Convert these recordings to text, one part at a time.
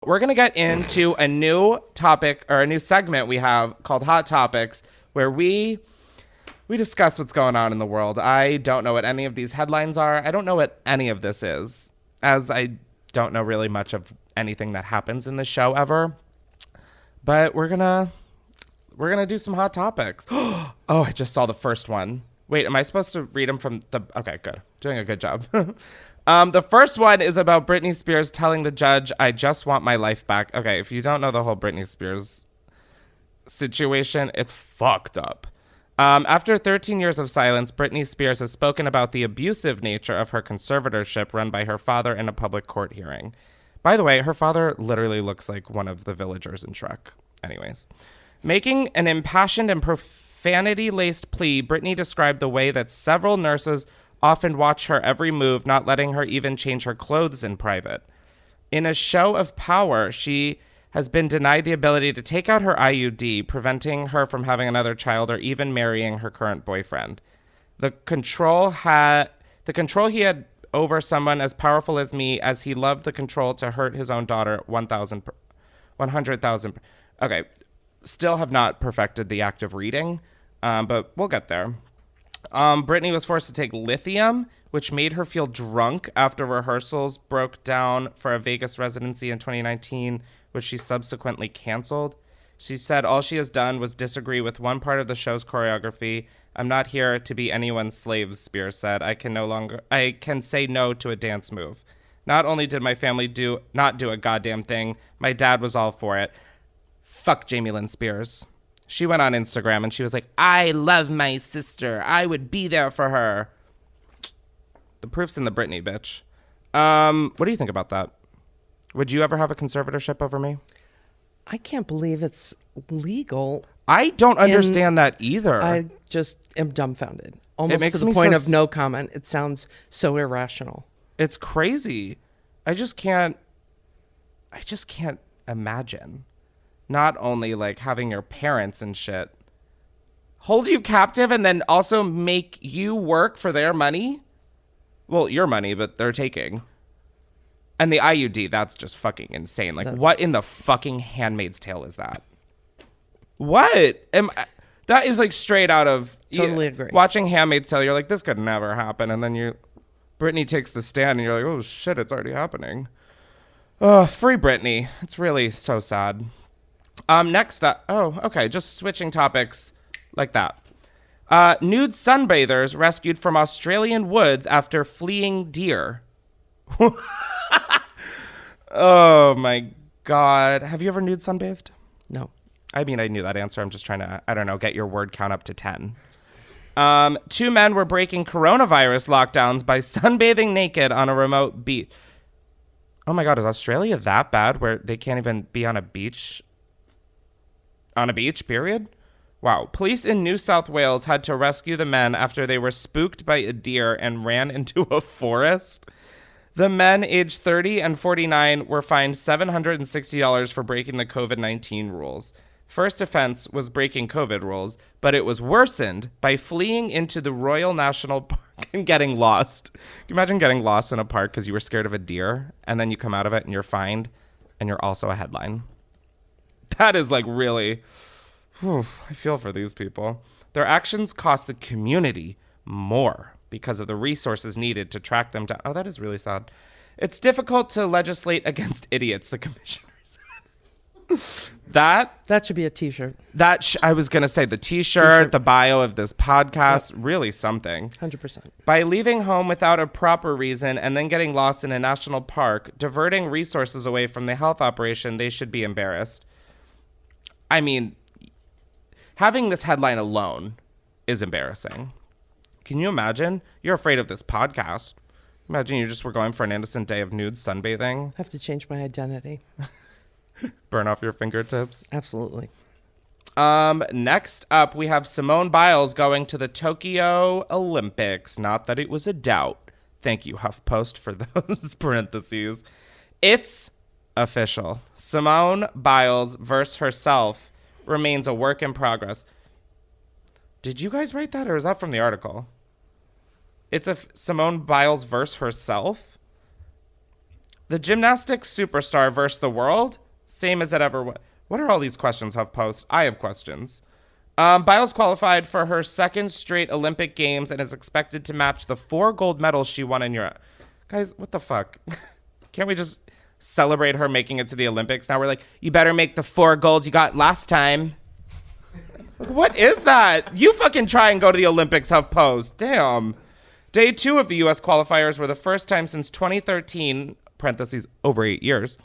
We're going to get into a new topic or a new segment we have called Hot Topics, where we discuss what's going on in the world. I don't know what any of these headlines are. I don't know what any of this is, as I don't know really much of anything that happens in the show ever. But we're going to do some hot topics. Oh, I just saw the first one. Wait, am I supposed to read them from the... Okay, good. Doing a good job. The first one is about Britney Spears telling the judge, "I just want my life back." Okay, if you don't know the whole Britney Spears situation, it's fucked up. After 13 years of silence, Britney Spears has spoken about the abusive nature of her conservatorship run by her father in a public court hearing. By the way, her father literally looks like one of the villagers in Shrek. Anyways. Making an impassioned and profanity-laced plea, Britney described the way that several nurses often watch her every move, not letting her even change her clothes in private. In a show of power, she has been denied the ability to take out her IUD, preventing her from having another child or even marrying her current boyfriend. The control he had over someone as powerful as me, as he loved the control to hurt his own daughter 100,000. Okay, still have not perfected the act of reading, but we'll get there. Britney was forced to take lithium, which made her feel drunk after rehearsals broke down for a Vegas residency in 2019, which she subsequently canceled. She said all she has done was disagree with one part of the show's choreography. "I'm not here to be anyone's slave," Spears said. I can say no to a dance move. "Not only did my family not do a goddamn thing, my dad was all for it." Fuck Jamie Lynn Spears. She went on Instagram and she was like, "I love my sister. I would be there for her." The proof's in the Britney, bitch. What do you think about that? Would you ever have a conservatorship over me? I can't believe it's legal. I don't understand that either. I just am dumbfounded. Almost makes to the me point so of no comment. It sounds so irrational. It's crazy. I just can't imagine. Not only like having your parents and shit hold you captive and then also make you work for their money. Well, your money, but they're taking. And the IUD, that's just fucking insane. Like, what in the fucking Handmaid's Tale is that? What? That is like straight out of... Totally agree. Watching Handmaid's Tale, you're like, this could never happen. And then Britney takes the stand and you're like, oh shit, it's already happening. Oh, free Britney. It's really so sad. Next up, okay, just switching topics like that. Nude sunbathers rescued from Australian woods after fleeing deer. Oh my God. Have you ever nude sunbathed? No. I mean, I knew that answer. I'm just trying to, I don't know, get your word count up to 10. 2 men were breaking coronavirus lockdowns by sunbathing naked on a remote beach. Oh my God, is Australia that bad where they can't even be on a beach? Period? Wow. Police in New South Wales had to rescue the men after they were spooked by a deer and ran into a forest. The men, aged 30 and 49, were fined $760 for breaking the COVID-19 rules. First offense was breaking COVID rules, but it was worsened by fleeing into the Royal National Park and getting lost. Can you imagine getting lost in a park because you were scared of a deer, and then you come out of it and you're fined, and you're also a headline? That is like really... Whew, I feel for these people. Their actions cost the community more because of the resources needed to track them down. Oh, that is really sad. It's difficult to legislate against idiots, the commissioner said. That should be a t-shirt. I was going to say the t-shirt, the bio of this podcast, really something. 100%. By leaving home without a proper reason and then getting lost in a national park, diverting resources away from the health operation, they should be embarrassed. I mean, having this headline alone is embarrassing. Can you imagine? You're afraid of this podcast. Imagine you just were going for an innocent day of nude sunbathing. I have to change my identity. Burn off your fingertips. Absolutely. Next up, we have Simone Biles going to the Tokyo Olympics. Not that it was a doubt. Thank you, HuffPost, for those parentheses. It's official. Simone Biles versus herself remains a work in progress. Did you guys write that, or is that from the article? It's Simone Biles versus herself? The gymnastics superstar versus the world, same as it ever was. What are all these questions, HuffPost? I have questions. Biles qualified for her second straight Olympic Games and is expected to match the 4 gold medals she won in Europe. Guys, what the fuck? Can't we just celebrate her making it to the Olympics? Now we're like, you better make the 4 golds you got last time. What is that? You fucking try and go to the Olympics, HuffPost. Damn. Day 2 of the U.S. qualifiers were the first time since 2013, parentheses, over 8 years,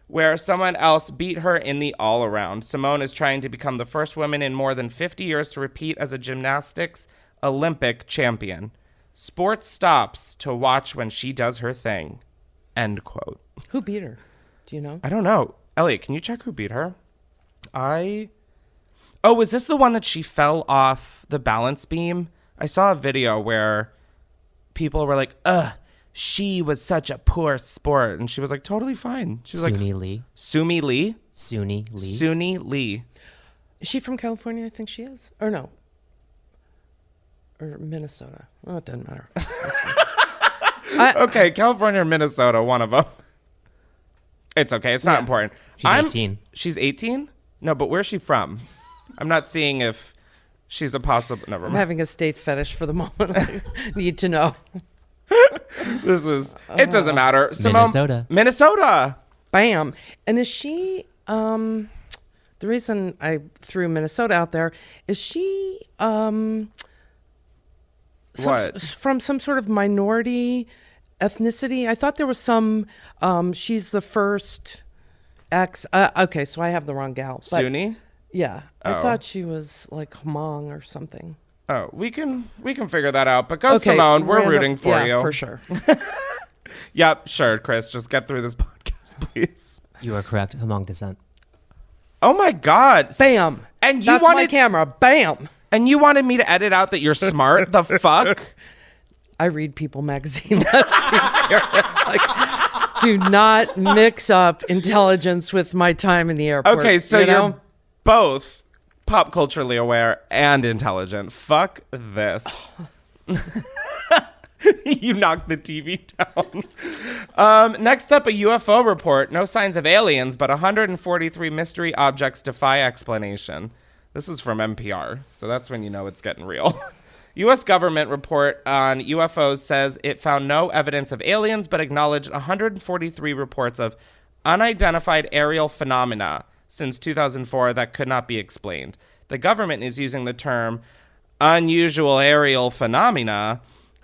where someone else beat her in the all-around. Simone is trying to become the first woman in more than 50 years to repeat as a gymnastics Olympic champion. Sports stops to watch when she does her thing. End quote. Who beat her? Do you know? I don't know. Elliot, can you check who beat her? Oh, was this the one that she fell off the balance beam? I saw a video where people were like, she was such a poor sport. And she was like, totally fine. She was Suni like, Lee. Sumi Lee? Suni Lee. Suni Lee. Is she from California? I think she is. Or no. Or Minnesota. Oh, it doesn't matter. Okay, California or Minnesota, one of them. It's okay. It's not important. She's 18. She's 18? No, but where's she from? I'm not seeing if she's a possible... Never I'm mind. having a state fetish for the moment. I need to know. This is... It doesn't matter. Minnesota. Minnesota. Bam. And is she... the reason I threw Minnesota out there is she... What? From some sort of minority ethnicity. I thought there was some... she's the first okay, so I have the wrong gal. But, Suni? yeah. I Oh. thought she was like Hmong or something. Oh, we can figure that out. But go, Okay, Simone. We're random- rooting for yeah, you. for sure. Yep, sure, Chris. Just get through this podcast, please. You are correct. Hmong descent. Oh my God. Bam. And you That's my wanted camera. Bam. and you wanted me to edit out that you're smart? The fuck? I read People magazine. Let's be serious. Like, do not mix up intelligence with my time in the airport. Okay, so you know? you're both pop culturally aware and intelligent. Fuck this. You knocked the TV down. Next up, a UFO report. No signs of aliens, but 143 mystery objects defy explanation. This is from NPR, so that's when you know it's getting real. U.S. government report on UFOs says it found no evidence of aliens, but acknowledged 143 reports of unidentified aerial phenomena since 2004 that could not be explained. The government is using the term unusual aerial phenomena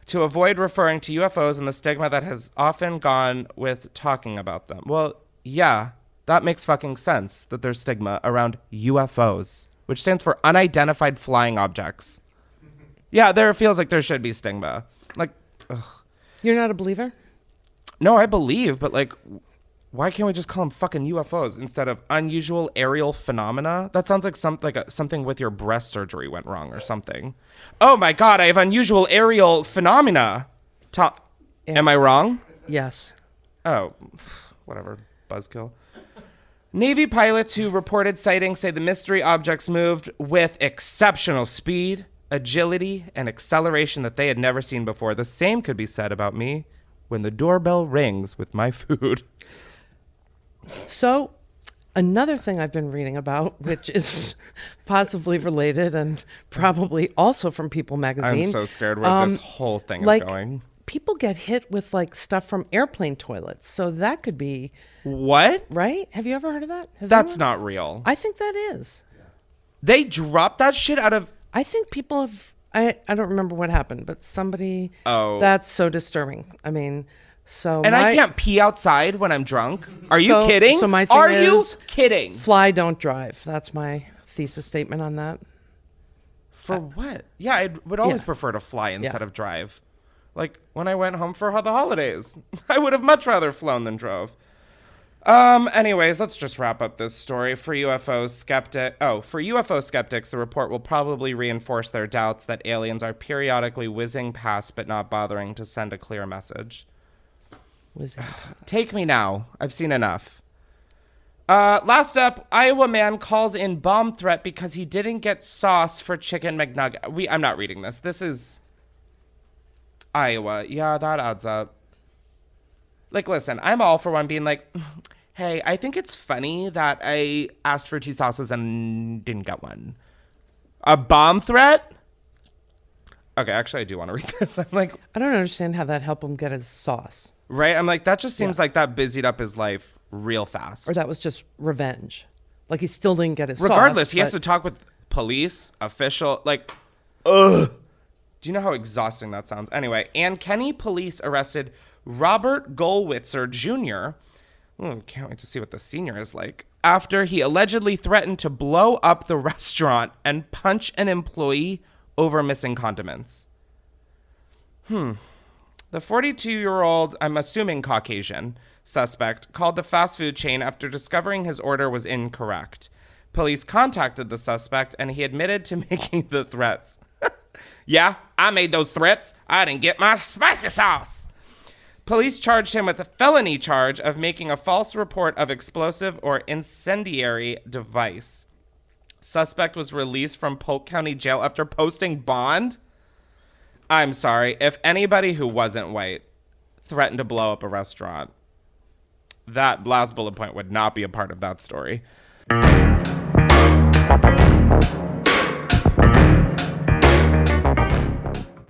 to avoid referring to UFOs and the stigma that has often gone with talking about them. Well, yeah, that makes fucking sense that there's stigma around UFOs, which stands for unidentified flying objects. Yeah, there feels like there should be stigma. Like, ugh. You're not a believer? No, I believe, but like, why can't we just call them fucking UFOs instead of unusual aerial phenomena? That sounds like something with your breast surgery went wrong or something. Oh my God, I have unusual aerial phenomena. Yeah. Am I wrong? Yes. Oh, whatever, buzzkill. Navy pilots who reported sightings say the mystery objects moved with exceptional speed, agility, and acceleration that they had never seen before. The same could be said about me when the doorbell rings with my food. So, another thing I've been reading about, which is possibly related and probably also from People magazine. I'm so scared where this whole thing is going. People get hit with like stuff from airplane toilets. So that could be, What? right? Have you ever heard of that? That's not real. I think that is. They dropped that shit out of... I think people have, I don't remember what happened, but somebody, Oh. that's so disturbing. I mean, so And I can't pee outside when I'm drunk? Are you So- kidding? so my thing Are you is- kidding? fly, don't drive. That's my thesis statement on that. For what? Yeah, I would always Yeah. prefer to fly instead Yeah. of drive. Like when I went home for the holidays, I would have much rather flown than drove. Anyways, let's just wrap up this story. For UFO skeptics, the report will probably reinforce their doubts that aliens are periodically whizzing past but not bothering to send a clear message. Take me now. I've seen enough. Last up, Iowa man calls in bomb threat because he didn't get sauce for chicken McNugget. I'm not reading this. This is Iowa. Yeah, that adds up. like, listen, I'm all for one being like, hey, I think it's funny that I asked for 2 sauces and didn't get one. A bomb threat? Okay, actually, I do want to read this. I'm like, I don't understand how that helped him get his sauce. right? I'm like, that just seems like that busied up his life real fast. Or that was just revenge. Like he still didn't get his Regardless, sauce. he has to talk with police, official, like, ugh. Do you know how exhausting that sounds? Anyway, Ann Kenny police arrested Robert Goldwitzer Jr. Can't wait to see what the senior is like. After he allegedly threatened to blow up the restaurant and punch an employee over missing condiments. The 42-year-old, I'm assuming Caucasian, suspect called the fast food chain after discovering his order was incorrect. Police contacted the suspect and he admitted to making the threats. Yeah, I made those threats. I didn't get my spicy sauce. Police charged him with a felony charge of making a false report of explosive or incendiary device. Suspect was released from Polk County Jail after posting bond. I'm sorry, if anybody who wasn't white threatened to blow up a restaurant, that last bullet point would not be a part of that story.